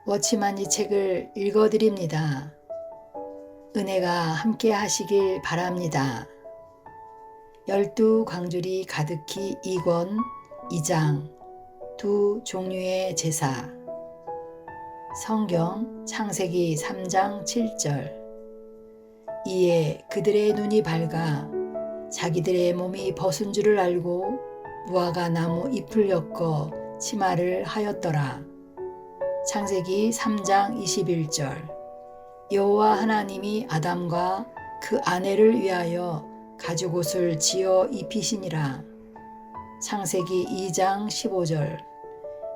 워치만 이 책을 읽어드립니다. 은혜가 함께 하시길 바랍니다. 12광줄이 가득히 2권 2장 두 종류의 제사. 성경 창세기 3장 7절. 이에 그들의 눈이 밝아 자기들의 몸이 벗은 줄을 알고 무화과 나무 잎을 엮어 치마를 하였더라. 창세기 3장 21절. 여호와 하나님이 아담과 그 아내를 위하여 가죽옷을 지어 입히시니라. 창세기 2장 15절.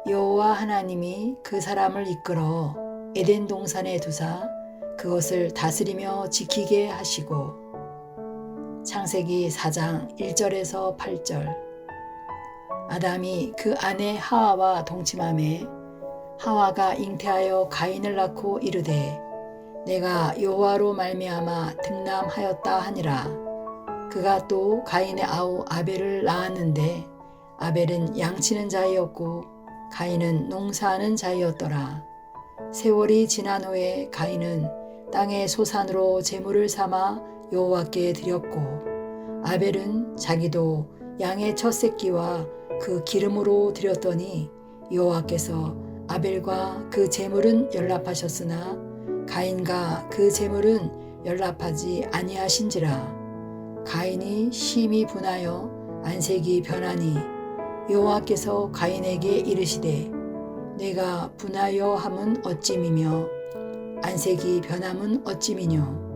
여호와 하나님이 그 사람을 이끌어 에덴 동산에 두사 그것을 다스리며 지키게 하시고. 창세기 4장 1절에서 8절. 아담이 그 아내 하와와 동침하매 하와가 잉태하여 가인을 낳고 이르되 내가 여호와로 말미암아 등남하였다 하니라. 그가 또 가인의 아우 아벨을 낳았는데 아벨은 양치는 자이었고 가인은 농사하는 자이었더라. 세월이 지난 후에 가인은 땅의 소산으로 제물을 삼아 여호와께 드렸고 아벨은 자기도 양의 첫 새끼와 그 기름으로 드렸더니 여호와께서 아벨과 그 제물은 연락하셨으나 가인과 그 제물은 연락하지 아니하신지라. 가인이 심히 분하여 안색이 변하니 여호와께서 가인에게 이르시되 내가 분하여 함은 어찌미며 안색이 변함은 어찌미뇨.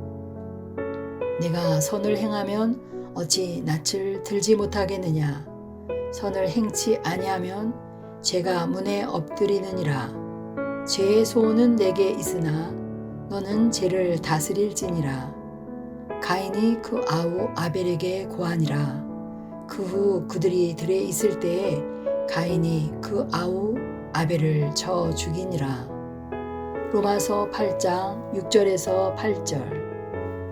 내가 선을 행하면 어찌 낯을 들지 못하겠느냐. 선을 행치 아니하면 죄가 문에 엎드리느니라. 죄의 소원은 내게 있으나 너는 죄를 다스릴지니라. 가인이 그 아우 아벨에게 고하니라. 그 후 그들이 들에 있을 때에 가인이 그 아우 아벨을 쳐 죽이니라. 로마서 8장 6절에서 8절.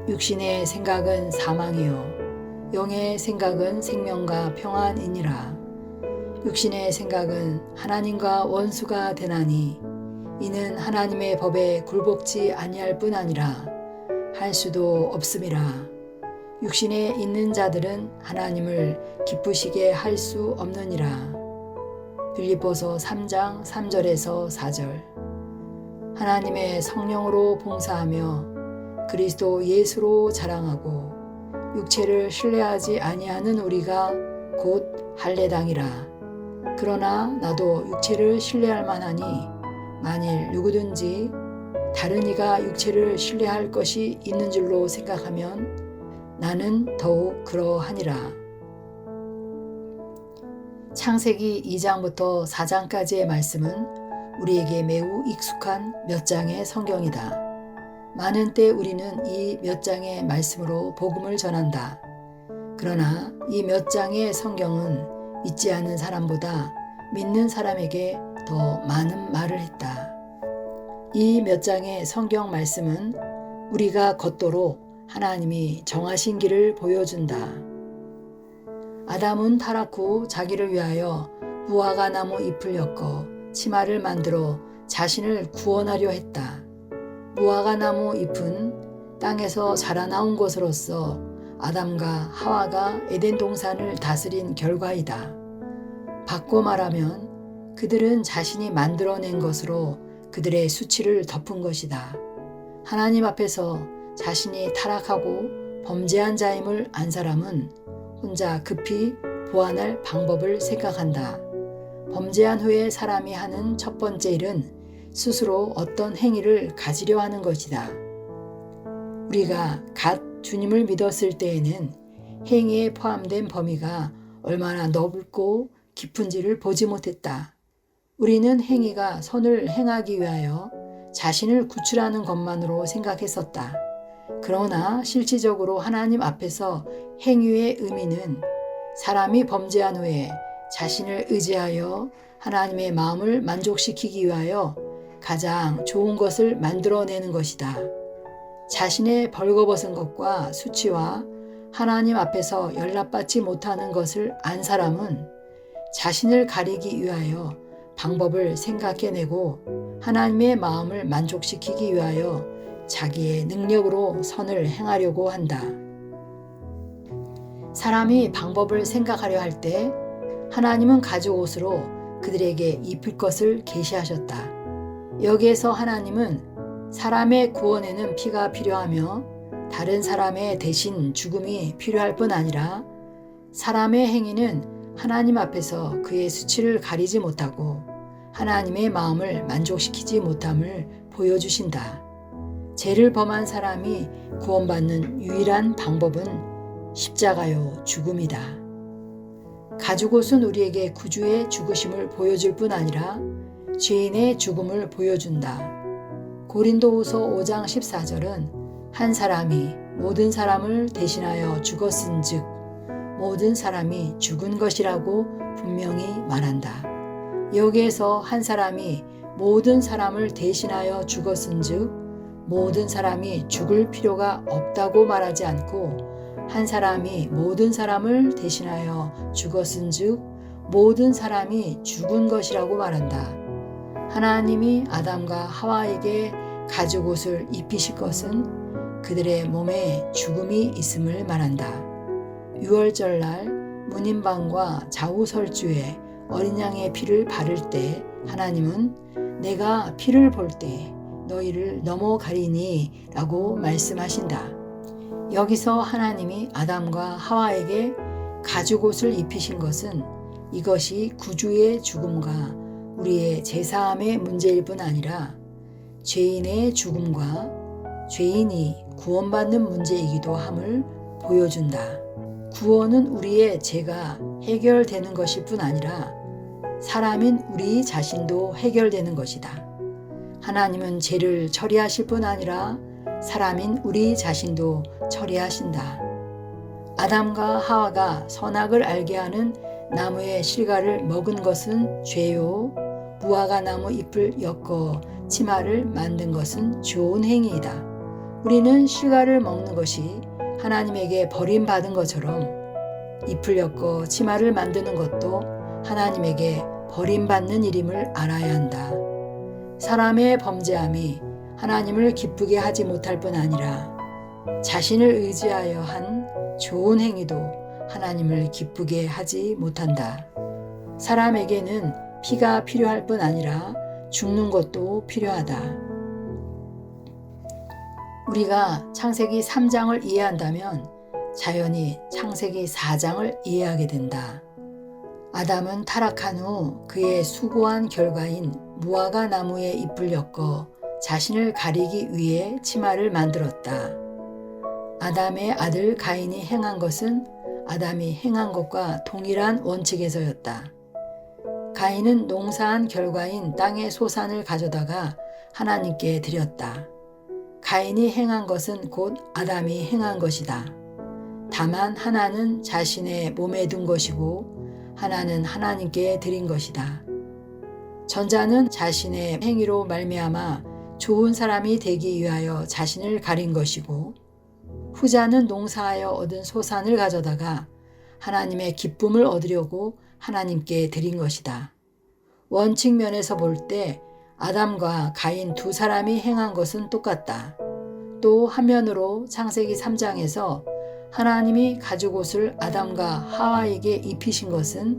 육신의 생각은 사망이요 영의 생각은 생명과 평안이니라. 육신의 생각은 하나님과 원수가 되나니 이는 하나님의 법에 굴복지 아니할 뿐 아니라 할 수도 없음이라. 육신에 있는 자들은 하나님을 기쁘시게 할 수 없느니라. 빌립보서 3장 3절에서 4절. 하나님의 성령으로 봉사하며 그리스도 예수로 자랑하고 육체를 신뢰하지 아니하는 우리가 곧 할례당이라. 그러나 나도 육체를 신뢰할 만하니 만일 누구든지 다른 이가 육체를 신뢰할 것이 있는 줄로 생각하면 나는 더욱 그러하니라. 창세기 2장부터 4장까지의 말씀은 우리에게 매우 익숙한 몇 장의 성경이다. 많은 때 우리는 이 몇 장의 말씀으로 복음을 전한다. 그러나 이 몇 장의 성경은 믿지 않는 사람보다 믿는 사람에게 더 많은 말을 했다. 이 몇 장의 성경 말씀은 우리가 걷도록 하나님이 정하신 길을 보여준다. 아담은 타락 후 자기를 위하여 무화과 나무 잎을 엮어 치마를 만들어 자신을 구원하려 했다. 무화과 나무 잎은 땅에서 자라나온 것으로서 아담과 하와가 에덴 동산을 다스린 결과이다. 바꿔 말하면 그들은 자신이 만들어낸 것으로 그들의 수치를 덮은 것이다. 하나님 앞에서 자신이 타락하고 범죄한 자임을 안 사람은 혼자 급히 보완할 방법을 생각한다. 범죄한 후에 사람이 하는 첫 번째 일은 스스로 어떤 행위를 가지려 하는 것이다. 우리가 갓 주님을 믿었을 때에는 행위에 포함된 범위가 얼마나 넓고 깊은지를 보지 못했다. 우리는 행위가 선을 행하기 위하여 자신을 구출하는 것만으로 생각했었다. 그러나 실질적으로 하나님 앞에서 행위의 의미는 사람이 범죄한 후에 자신을 의지하여 하나님의 마음을 만족시키기 위하여 가장 좋은 것을 만들어내는 것이다. 자신의 벌거벗은 것과 수치와 하나님 앞에서 연락받지 못하는 것을 안 사람은 자신을 가리기 위하여 방법을 생각해내고 하나님의 마음을 만족시키기 위하여 자기의 능력으로 선을 행하려고 한다. 사람이 방법을 생각하려 할 때 하나님은 가죽옷으로 그들에게 입힐 것을 계시하셨다. 여기에서 하나님은 사람의 구원에는 피가 필요하며 다른 사람의 대신 죽음이 필요할 뿐 아니라 사람의 행위는 하나님 앞에서 그의 수치를 가리지 못하고 하나님의 마음을 만족시키지 못함을 보여주신다. 죄를 범한 사람이 구원받는 유일한 방법은 십자가요 죽음이다. 가죽옷은 우리에게 구주의 죽으심을 보여줄 뿐 아니라 죄인의 죽음을 보여준다. 고린도후서 5장 14절은 한 사람이 모든 사람을 대신하여 죽었은즉 모든 사람이 죽은 것이라고 분명히 말한다. 여기에서 한 사람이 모든 사람을 대신하여 죽었은즉 모든 사람이 죽을 필요가 없다고 말하지 않고 한 사람이 모든 사람을 대신하여 죽었은즉 모든 사람이 죽은 것이라고 말한다. 하나님이 아담과 하와에게 가죽옷을 입히실 것은 그들의 몸에 죽음이 있음을 말한다. 유월절날 문인방과 좌우설주에 어린 양의 피를 바를 때 하나님은 내가 피를 볼 때 너희를 넘어가리니 라고 말씀하신다. 여기서 하나님이 아담과 하와에게 가죽옷을 입히신 것은 이것이 구주의 죽음과 우리의 제사함의 문제일 뿐 아니라 죄인의 죽음과 죄인이 구원받는 문제이기도 함을 보여준다. 구원은 우리의 죄가 해결되는 것일 뿐 아니라 사람인 우리 자신도 해결되는 것이다. 하나님은 죄를 처리하실 뿐 아니라 사람인 우리 자신도 처리하신다. 아담과 하와가 선악을 알게 하는 나무의 실과를 먹은 것은 죄요. 무화과 나무 잎을 엮어 치마를 만든 것은 좋은 행위이다. 우리는 실과를 먹는 것이 하나님에게 버림받은 것처럼 잎을 엮어 치마를 만드는 것도 하나님에게 버림받는 일임을 알아야 한다. 사람의 범죄함이 하나님을 기쁘게 하지 못할 뿐 아니라 자신을 의지하여 한 좋은 행위도 하나님을 기쁘게 하지 못한다. 사람에게는 피가 필요할 뿐 아니라 죽는 것도 필요하다. 우리가 창세기 3장을 이해한다면 자연히 창세기 4장을 이해하게 된다. 아담은 타락한 후 그의 수고한 결과인 무화과 나무의 잎을 엮어 자신을 가리기 위해 치마를 만들었다. 아담의 아들 가인이 행한 것은 아담이 행한 것과 동일한 원칙에서였다. 가인은 농사한 결과인 땅의 소산을 가져다가 하나님께 드렸다. 가인이 행한 것은 곧 아담이 행한 것이다. 다만 하나는 자신의 몸에 둔 것이고 하나는 하나님께 드린 것이다. 전자는 자신의 행위로 말미암아 좋은 사람이 되기 위하여 자신을 가린 것이고 후자는 농사하여 얻은 소산을 가져다가 하나님의 기쁨을 얻으려고 하나님께 드린 것이다. 원칙 면에서 볼 때 아담과 가인 두 사람이 행한 것은 똑같다. 또 한면으로 창세기 3장에서 하나님이 가죽옷을 아담과 하와에게 입히신 것은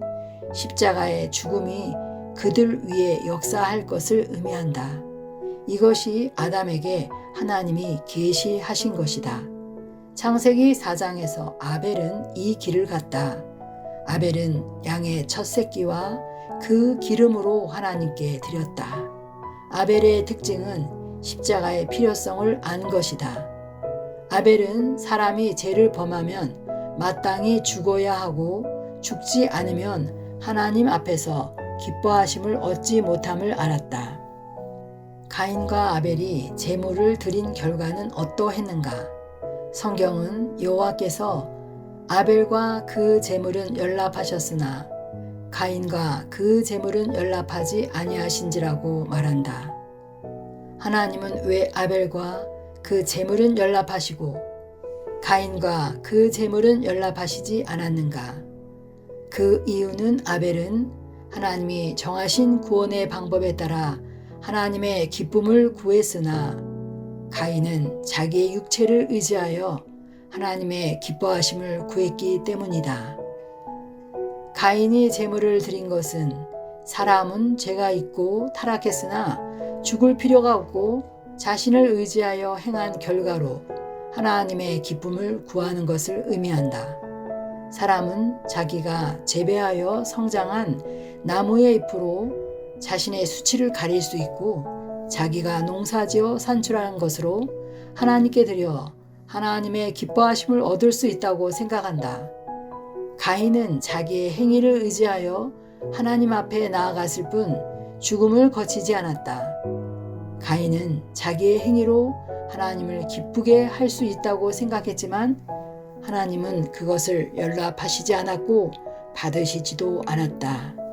십자가의 죽음이 그들 위에 역사할 것을 의미한다. 이것이 아담에게 하나님이 계시하신 것이다. 창세기 4장에서 아벨은 이 길을 갔다. 아벨은 양의 첫 새끼와 그 기름으로 하나님께 드렸다. 아벨의 특징은 십자가의 필요성을 안 것이다. 아벨은 사람이 죄를 범하면 마땅히 죽어야 하고 죽지 않으면 하나님 앞에서 기뻐하심을 얻지 못함을 알았다. 가인과 아벨이 제물을 드린 결과는 어떠했는가? 성경은 여호와께서 아벨과 그 제물은 연락하셨으나 가인과 그 제물은 연락하지 아니하신지라고 말한다. 하나님은 왜 아벨과 그 제물은 연락하시고 가인과 그 제물은 연락하시지 않았는가? 그 이유는 아벨은 하나님이 정하신 구원의 방법에 따라 하나님의 기쁨을 구했으나 가인은 자기의 육체를 의지하여 하나님의 기뻐하심을 구했기 때문이다. 가인이 제물을 드린 것은 사람은 죄가 있고 타락했으나 죽을 필요가 없고 자신을 의지하여 행한 결과로 하나님의 기쁨을 구하는 것을 의미한다. 사람은 자기가 재배하여 성장한 나무의 잎으로 자신의 수치를 가릴 수 있고 자기가 농사지어 산출하는 것으로 하나님께 드려 하나님의 기뻐하심을 얻을 수 있다고 생각한다. 가인은 자기의 행위를 의지하여 하나님 앞에 나아갔을 뿐 죽음을 거치지 않았다. 가인은 자기의 행위로 하나님을 기쁘게 할 수 있다고 생각했지만 하나님은 그것을 연락하시지 않았고 받으시지도 않았다.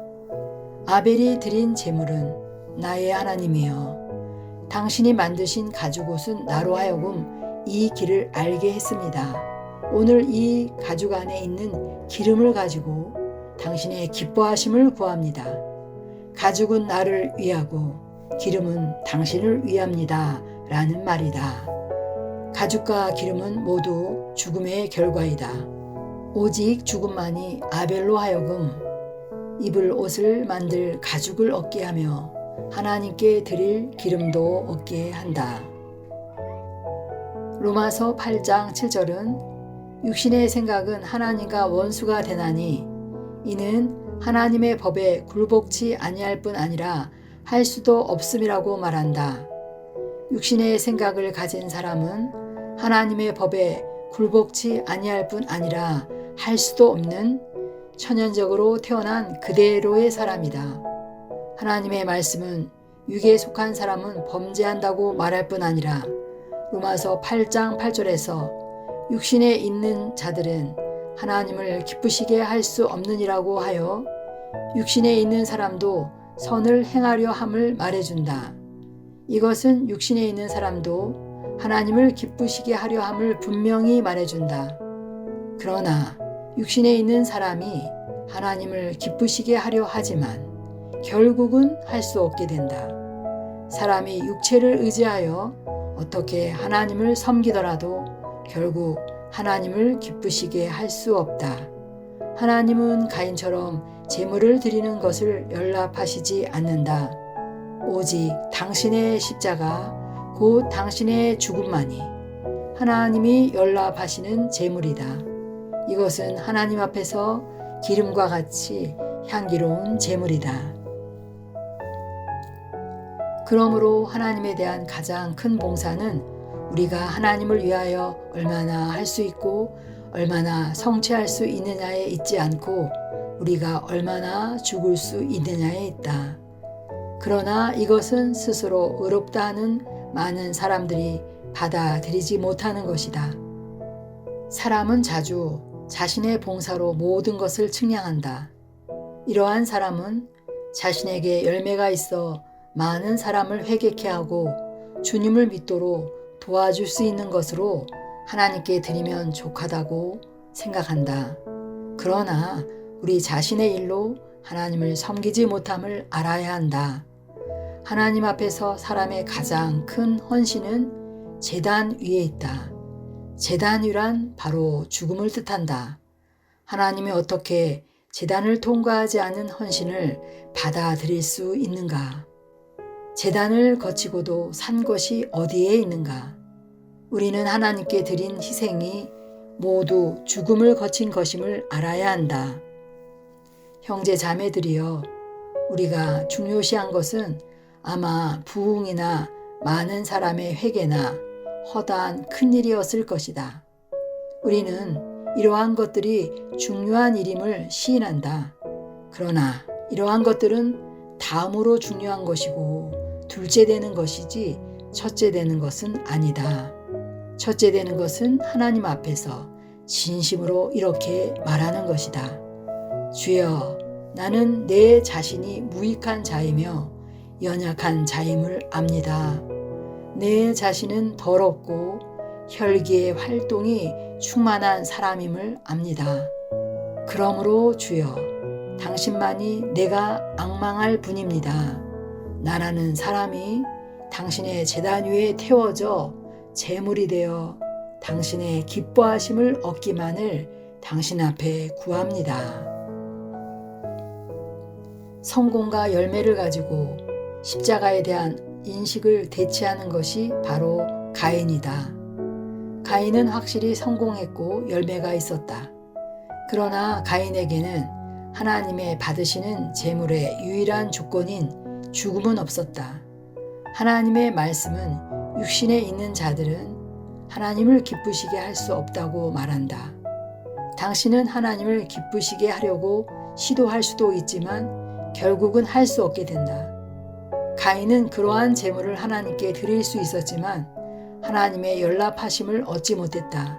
아벨이 드린 제물은 나의 하나님이여 당신이 만드신 가죽옷은 나로 하여금 이 길을 알게 했습니다. 오늘 이 가죽 안에 있는 기름을 가지고 당신의 기뻐하심을 구합니다. 가죽은 나를 위하고 기름은 당신을 위합니다. 라는 말이다. 가죽과 기름은 모두 죽음의 결과이다. 오직 죽음만이 아벨로 하여금 입을 옷을 만들 가죽을 얻게 하며 하나님께 드릴 기름도 얻게 한다. 로마서 8장 7절은 육신의 생각은 하나님과 원수가 되나니 이는 하나님의 법에 굴복치 아니할 뿐 아니라 할 수도 없음이라고 말한다. 육신의 생각을 가진 사람은 하나님의 법에 굴복치 아니할 뿐 아니라 할 수도 없는 천연적으로 태어난 그대로의 사람이다. 하나님의 말씀은 육에 속한 사람은 범죄한다고 말할 뿐 아니라 로마서 8장 8절에서 육신에 있는 자들은 하나님을 기쁘시게 할 수 없느니라고 하여 육신에 있는 사람도 선을 행하려 함을 말해준다. 이것은 육신에 있는 사람도 하나님을 기쁘시게 하려 함을 분명히 말해준다. 그러나 육신에 있는 사람이 하나님을 기쁘시게 하려 하지만 결국은 할 수 없게 된다. 사람이 육체를 의지하여 어떻게 하나님을 섬기더라도 결국 하나님을 기쁘시게 할 수 없다. 하나님은 가인처럼 제물을 드리는 것을 연락하시지 않는다. 오직 당신의 십자가 곧 당신의 죽음만이 하나님이 연락하시는 제물이다. 이것은 하나님 앞에서 기름과 같이 향기로운 제물이다. 그러므로 하나님에 대한 가장 큰 봉사는 우리가 하나님을 위하여 얼마나 할 수 있고 얼마나 성취할 수 있느냐에 있지 않고 우리가 얼마나 죽을 수 있느냐에 있다. 그러나 이것은 스스로 의롭다 하는 많은 사람들이 받아들이지 못하는 것이다. 사람은 자주 자신의 봉사로 모든 것을 측량한다. 이러한 사람은 자신에게 열매가 있어 많은 사람을 회개케 하고 주님을 믿도록 도와줄 수 있는 것으로 하나님께 드리면 족하다고 생각한다. 그러나 우리 자신의 일로 하나님을 섬기지 못함을 알아야 한다. 하나님 앞에서 사람의 가장 큰 헌신은 제단 위에 있다. 제단 위란 바로 죽음을 뜻한다. 하나님이 어떻게 제단을 통과하지 않은 헌신을 받아들일 수 있는가? 제단을 거치고도 산 것이 어디에 있는가? 우리는 하나님께 드린 희생이 모두 죽음을 거친 것임을 알아야 한다. 형제 자매들이여, 우리가 중요시한 것은 아마 부흥이나 많은 사람의 회개나 허다한 큰일이었을 것이다. 우리는 이러한 것들이 중요한 일임을 시인한다. 그러나 이러한 것들은 다음으로 중요한 것이고 둘째 되는 것이지 첫째 되는 것은 아니다. 첫째 되는 것은 하나님 앞에서 진심으로 이렇게 말하는 것이다. 주여, 나는 내 자신이 무익한 자이며 연약한 자임을 압니다. 내 자신은 더럽고 혈기의 활동이 충만한 사람임을 압니다. 그러므로 주여, 당신만이 내가 앙망할 분입니다. 나라는 사람이 당신의 제단 위에 태워져 제물이 되어 당신의 기뻐하심을 얻기만을 당신 앞에 구합니다. 성공과 열매를 가지고 십자가에 대한 인식을 대체하는 것이 바로 가인이다. 가인은 확실히 성공했고 열매가 있었다. 그러나 가인에게는 하나님의 받으시는 제물의 유일한 조건인 죽음은 없었다. 하나님의 말씀은 육신에 있는 자들은 하나님을 기쁘시게 할 수 없다고 말한다. 당신은 하나님을 기쁘시게 하려고 시도할 수도 있지만 결국은 할 수 없게 된다. 가인은 그러한 제물을 하나님께 드릴 수 있었지만 하나님의 연락하심을 얻지 못했다.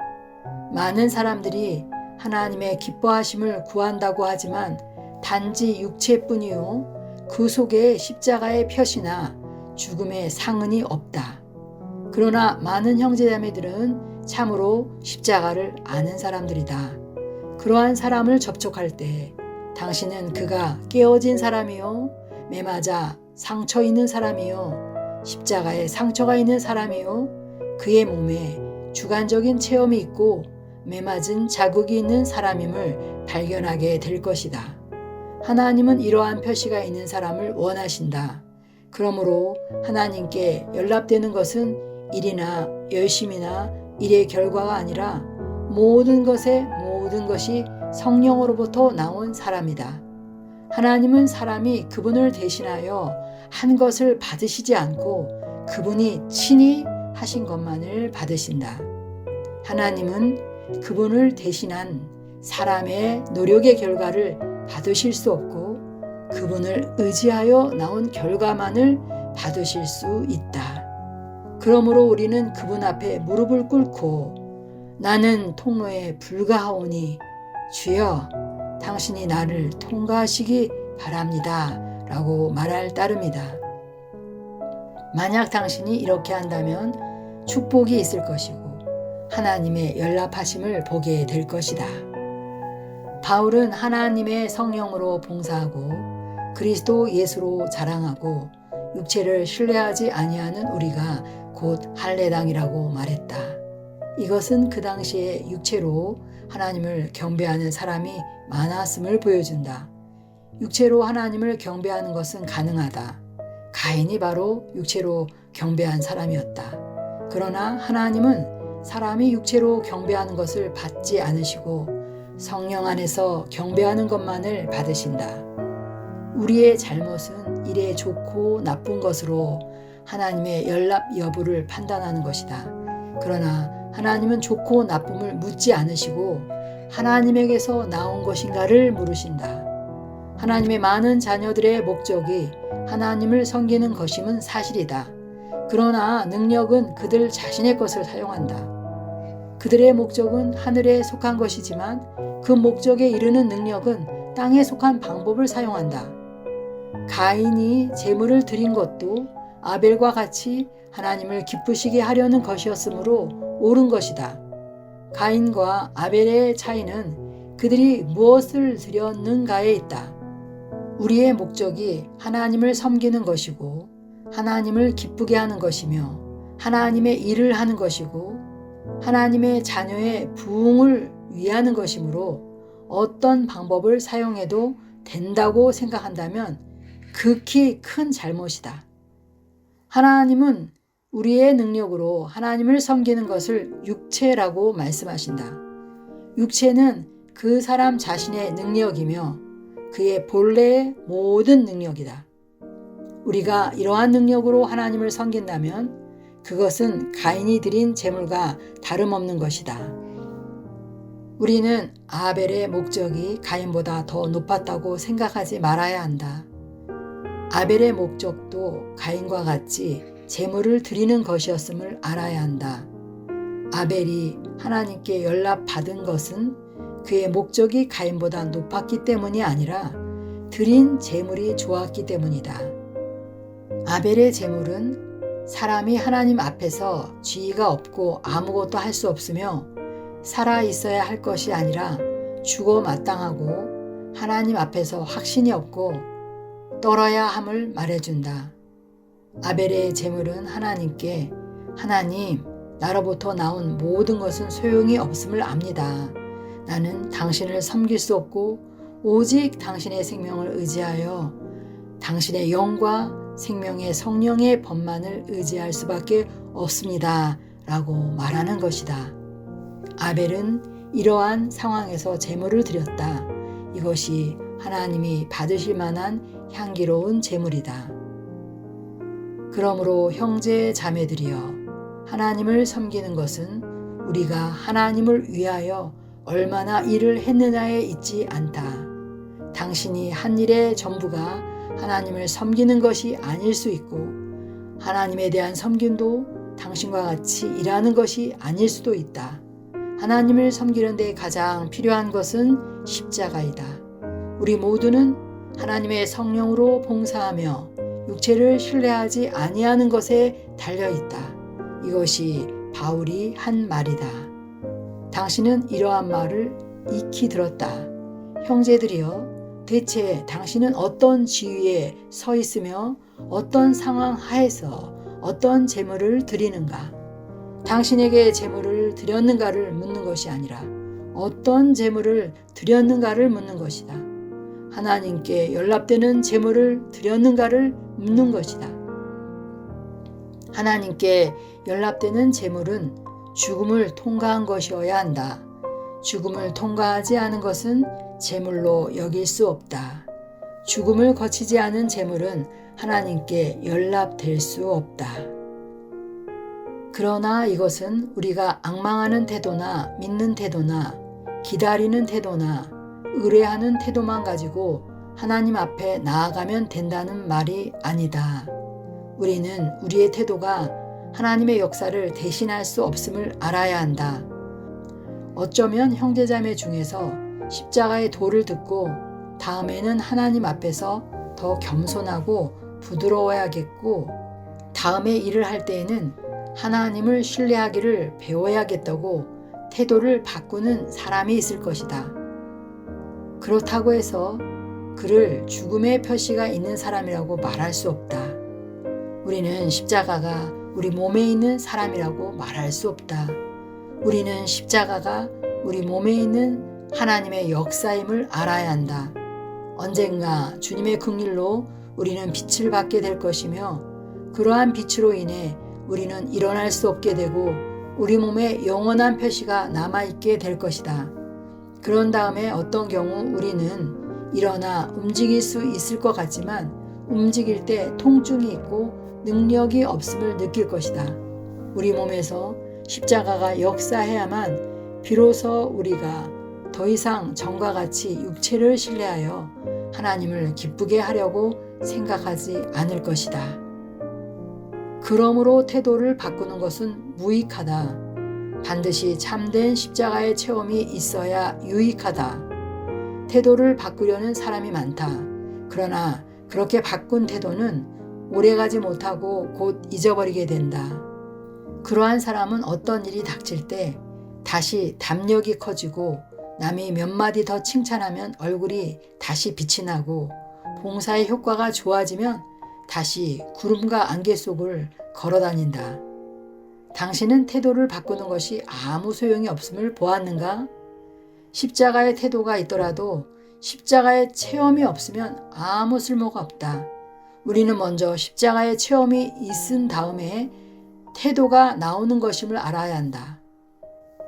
많은 사람들이 하나님의 기뻐하심을 구한다고 하지만 단지 육체뿐이요 그 속에 십자가의 표시나 죽음의 상흔이 없다. 그러나 많은 형제자매들은 참으로 십자가를 아는 사람들이다. 그러한 사람을 접촉할 때 당신은 그가 깨어진 사람이요 매맞아 상처 있는 사람이요 십자가에 상처가 있는 사람이요 그의 몸에 주관적인 체험이 있고 매맞은 자국이 있는 사람임을 발견하게 될 것이다. 하나님은 이러한 표시가 있는 사람을 원하신다. 그러므로 하나님께 연락되는 것은 일이나 열심이나 일의 결과가 아니라 모든 것이 성령으로부터 나온 사람이다. 하나님은 사람이 그분을 대신하여 한 것을 받으시지 않고 그분이 친히 하신 것만을 받으신다. 하나님은 그분을 대신한 사람의 노력의 결과를 받으실 수 없고 그분을 의지하여 나온 결과만을 받으실 수 있다. 그러므로 우리는 그분 앞에 무릎을 꿇고 나는 통로에 불과하오니 주여 당신이 나를 통과하시기 바랍니다 라고 말할 따름이다. 만약 당신이 이렇게 한다면 축복이 있을 것이고 하나님의 연락하심을 보게 될 것이다. 바울은 하나님의 성령으로 봉사하고 그리스도 예수로 자랑하고 육체를 신뢰하지 아니하는 우리가 곧 할례당이라고 말했다. 이것은 그 당시에 육체로 하나님을 경배하는 사람이 많았음을 보여준다. 육체로 하나님을 경배하는 것은 가능하다. 가인이 바로 육체로 경배한 사람이었다. 그러나 하나님은 사람이 육체로 경배하는 것을 받지 않으시고 성령 안에서 경배하는 것만을 받으신다. 우리의 잘못은 일에 좋고 나쁜 것으로 하나님의 연락 여부를 판단하는 것이다. 그러나 하나님은 좋고 나쁨을 묻지 않으시고 하나님에게서 나온 것인가를 물으신다. 하나님의 많은 자녀들의 목적이 하나님을 섬기는 것임은 사실이다. 그러나 능력은 그들 자신의 것을 사용한다. 그들의 목적은 하늘에 속한 것이지만 그 목적에 이르는 능력은 땅에 속한 방법을 사용한다. 가인이 제물을 드린 것도 아벨과 같이 하나님을 기쁘시게 하려는 것이었으므로 옳은 것이다. 가인과 아벨의 차이는 그들이 무엇을 드렸는가에 있다. 우리의 목적이 하나님을 섬기는 것이고 하나님을 기쁘게 하는 것이며 하나님의 일을 하는 것이고 하나님의 자녀의 부흥을 위하는 것이므로 어떤 방법을 사용해도 된다고 생각한다면 극히 큰 잘못이다. 하나님은 우리의 능력으로 하나님을 섬기는 것을 육체라고 말씀하신다. 육체는 그 사람 자신의 능력이며 그의 본래의 모든 능력이다. 우리가 이러한 능력으로 하나님을 섬긴다면 그것은 가인이 드린 제물과 다름없는 것이다. 우리는 아벨의 목적이 가인보다 더 높았다고 생각하지 말아야 한다. 아벨의 목적도 가인과 같이 제물을 드리는 것이었음을 알아야 한다. 아벨이 하나님께 연락받은 것은 그의 목적이 가인보다 높았기 때문이 아니라 드린 제물이 좋았기 때문이다. 아벨의 제물은 사람이 하나님 앞에서 지위가 없고 아무것도 할 수 없으며 살아 있어야 할 것이 아니라 죽어 마땅하고 하나님 앞에서 확신이 없고 떨어야 함을 말해준다. 아벨의 제물은 하나님께 하나님, 나로부터 나온 모든 것은 소용이 없음을 압니다. 나는 당신을 섬길 수 없고 오직 당신의 생명을 의지하여 당신의 영과 생명의 성령의 법만을 의지할 수밖에 없습니다. 라고 말하는 것이다. 아벨은 이러한 상황에서 제물을 드렸다. 이것이 하나님이 받으실 만한 향기로운 제물이다. 그러므로 형제 자매들이여, 하나님을 섬기는 것은 우리가 하나님을 위하여 얼마나 일을 했느냐에 있지 않다. 당신이 한 일의 전부가 하나님을 섬기는 것이 아닐 수 있고 하나님에 대한 섬김도 당신과 같이 일하는 것이 아닐 수도 있다. 하나님을 섬기는 데 가장 필요한 것은 십자가이다. 우리 모두는 하나님의 성령으로 봉사하며 육체를 신뢰하지 아니하는 것에 달려있다. 이것이 바울이 한 말이다. 당신은 이러한 말을 익히 들었다. 형제들이여, 대체 당신은 어떤 지위에 서 있으며 어떤 상황 하에서 어떤 제물을 드리는가? 당신에게 제물을 드렸는가를 묻는 것이 아니라 어떤 제물을 드렸는가를 묻는 것이다. 하나님께 연락되는 제물을 드렸는가를 묻는 것이다. 하나님께 연락되는 제물은 죽음을 통과한 것이어야 한다. 죽음을 통과하지 않은 것은 제물로 여길 수 없다. 죽음을 거치지 않은 제물은 하나님께 연락될 수 없다. 그러나 이것은 우리가 앙망하는 태도나 믿는 태도나 기다리는 태도나 의뢰하는 태도만 가지고 하나님 앞에 나아가면 된다는 말이 아니다. 우리는 우리의 태도가 하나님의 역사를 대신할 수 없음을 알아야 한다. 어쩌면 형제자매 중에서 십자가의 도를 듣고 다음에는 하나님 앞에서 더 겸손하고 부드러워야겠고 다음에 일을 할 때에는 하나님을 신뢰하기를 배워야겠다고 태도를 바꾸는 사람이 있을 것이다. 그렇다고 해서 그를 죽음의 표시가 있는 사람이라고 말할 수 없다. 우리는 십자가가 우리 몸에 있는 사람이라고 말할 수 없다. 우리는 십자가가 우리 몸에 있는 하나님의 역사임을 알아야 한다. 언젠가 주님의 긍휼로 우리는 빛을 받게 될 것이며 그러한 빛으로 인해 우리는 일어날 수 없게 되고 우리 몸에 영원한 표시가 남아있게 될 것이다. 그런 다음에 어떤 경우 우리는 일어나 움직일 수 있을 것 같지만 움직일 때 통증이 있고 능력이 없음을 느낄 것이다. 우리 몸에서 십자가가 역사해야만 비로소 우리가 더 이상 전과 같이 육체를 신뢰하여 하나님을 기쁘게 하려고 생각하지 않을 것이다. 그러므로 태도를 바꾸는 것은 무익하다. 반드시 참된 십자가의 체험이 있어야 유익하다. 태도를 바꾸려는 사람이 많다. 그러나 그렇게 바꾼 태도는 오래가지 못하고 곧 잊어버리게 된다. 그러한 사람은 어떤 일이 닥칠 때 다시 담력이 커지고 남이 몇 마디 더 칭찬하면 얼굴이 다시 빛이 나고 봉사의 효과가 좋아지면 다시 구름과 안개 속을 걸어다닌다. 당신은 태도를 바꾸는 것이 아무 소용이 없음을 보았는가? 십자가의 태도가 있더라도 십자가의 체험이 없으면 아무 쓸모가 없다. 우리는 먼저 십자가의 체험이 있은 다음에 태도가 나오는 것임을 알아야 한다.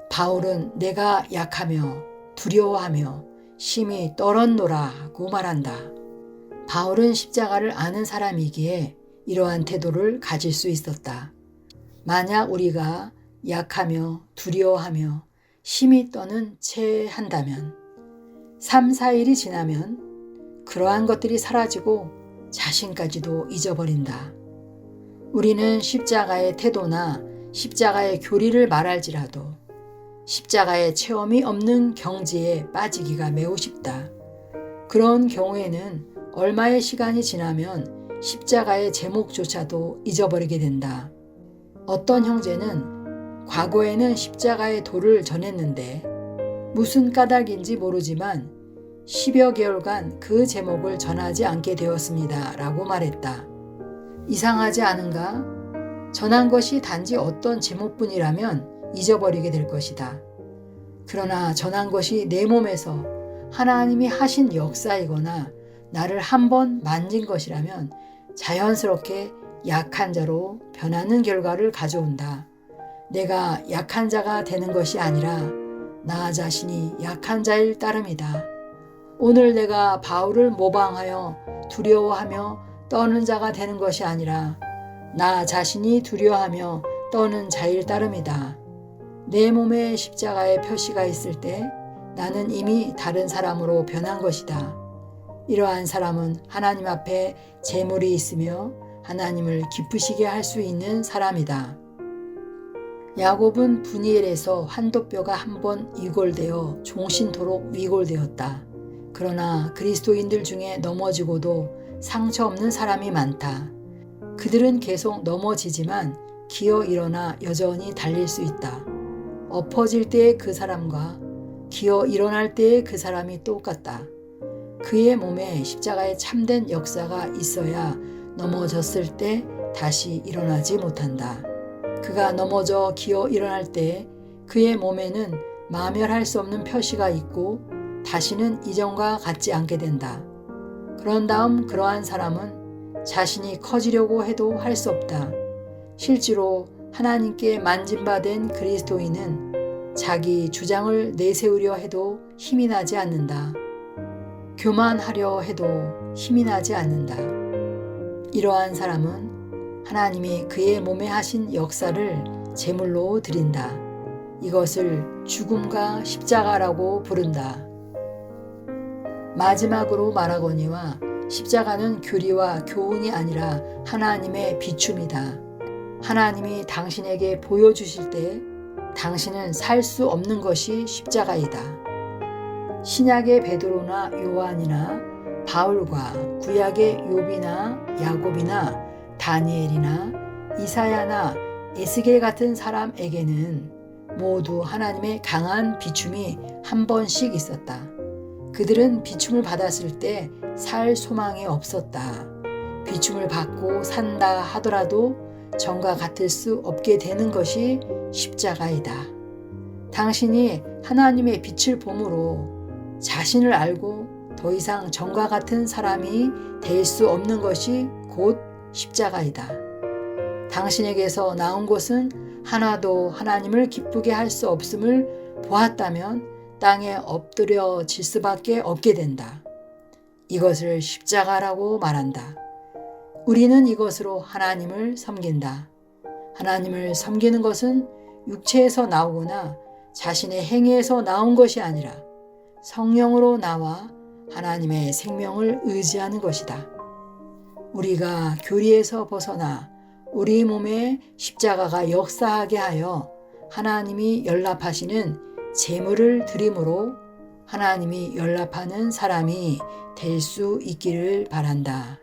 바울은 내가 약하며 두려워하며 심히 떨었노라고 말한다. 바울은 십자가를 아는 사람이기에 이러한 태도를 가질 수 있었다. 만약 우리가 약하며 두려워하며 심히 떠는 채 한다면 3, 4일이 지나면 그러한 것들이 사라지고 자신까지도 잊어버린다. 우리는 십자가의 태도나 십자가의 교리를 말할지라도 십자가의 체험이 없는 경지에 빠지기가 매우 쉽다. 그런 경우에는 얼마의 시간이 지나면 십자가의 제목조차도 잊어버리게 된다. 어떤 형제는 과거에는 십자가의 도를 전했는데 무슨 까닭인지 모르지만 10여 개월간 그 제목을 전하지 않게 되었습니다. 라고 말했다. 이상하지 않은가? 전한 것이 단지 어떤 제목뿐이라면 잊어버리게 될 것이다. 그러나 전한 것이 내 몸에서 하나님이 하신 역사이거나 나를 한번 만진 것이라면 자연스럽게 약한 자로 변하는 결과를 가져온다. 내가 약한 자가 되는 것이 아니라 나 자신이 약한 자일 따름이다. 오늘 내가 바울을 모방하여 두려워하며 떠는 자가 되는 것이 아니라 나 자신이 두려워하며 떠는 자일 따름이다. 내 몸에 십자가의 표시가 있을 때 나는 이미 다른 사람으로 변한 것이다. 이러한 사람은 하나님 앞에 재물이 있으며 하나님을 기쁘시게 할 수 있는 사람이다. 야곱은 분이엘에서 환도뼈가 한 번 이골되어 종신토록 위골되었다. 그러나 그리스도인들 중에 넘어지고도 상처 없는 사람이 많다. 그들은 계속 넘어지지만 기어 일어나 여전히 달릴 수 있다. 엎어질 때의 그 사람과 기어 일어날 때의 그 사람이 똑같다. 그의 몸에 십자가의 참된 역사가 있어야 넘어졌을 때 다시 일어나지 못한다. 그가 넘어져 기어 일어날 때 그의 몸에는 마멸할 수 없는 표시가 있고 다시는 이전과 같지 않게 된다. 그런 다음 그러한 사람은 자신이 커지려고 해도 할 수 없다. 실제로 하나님께 만진바된 그리스도인은 자기 주장을 내세우려 해도 힘이 나지 않는다. 교만하려 해도 힘이 나지 않는다. 이러한 사람은 하나님이 그의 몸에 하신 역사를 제물로 드린다. 이것을 죽음과 십자가라고 부른다. 마지막으로 말하거니와 십자가는 교리와 교훈이 아니라 하나님의 비춤이다. 하나님이 당신에게 보여주실 때 당신은 살 수 없는 것이 십자가이다. 신약의 베드로나 요한이나 바울과 구약의 욥이나 야곱이나 다니엘이나 이사야나 에스겔 같은 사람에게는 모두 하나님의 강한 비춤이 한 번씩 있었다. 그들은 비춤을 받았을 때 살 소망이 없었다. 비춤을 받고 산다 하더라도 전과 같을 수 없게 되는 것이 십자가이다. 당신이 하나님의 빛을 봄으로 자신을 알고 더 이상 전과 같은 사람이 될 수 없는 것이 곧 십자가이다. 당신에게서 나온 것은 하나도 하나님을 기쁘게 할 수 없음을 보았다면 땅에 엎드려질 수밖에 없게 된다. 이것을 십자가라고 말한다. 우리는 이것으로 하나님을 섬긴다. 하나님을 섬기는 것은 육체에서 나오거나 자신의 행위에서 나온 것이 아니라 성령으로 나와 하나님의 생명을 의지하는 것이다. 우리가 교리에서 벗어나 우리 몸에 십자가가 역사하게 하여 하나님이 연락하시는 제물을 드림으로 하나님이 연락하는 사람이 될 수 있기를 바란다.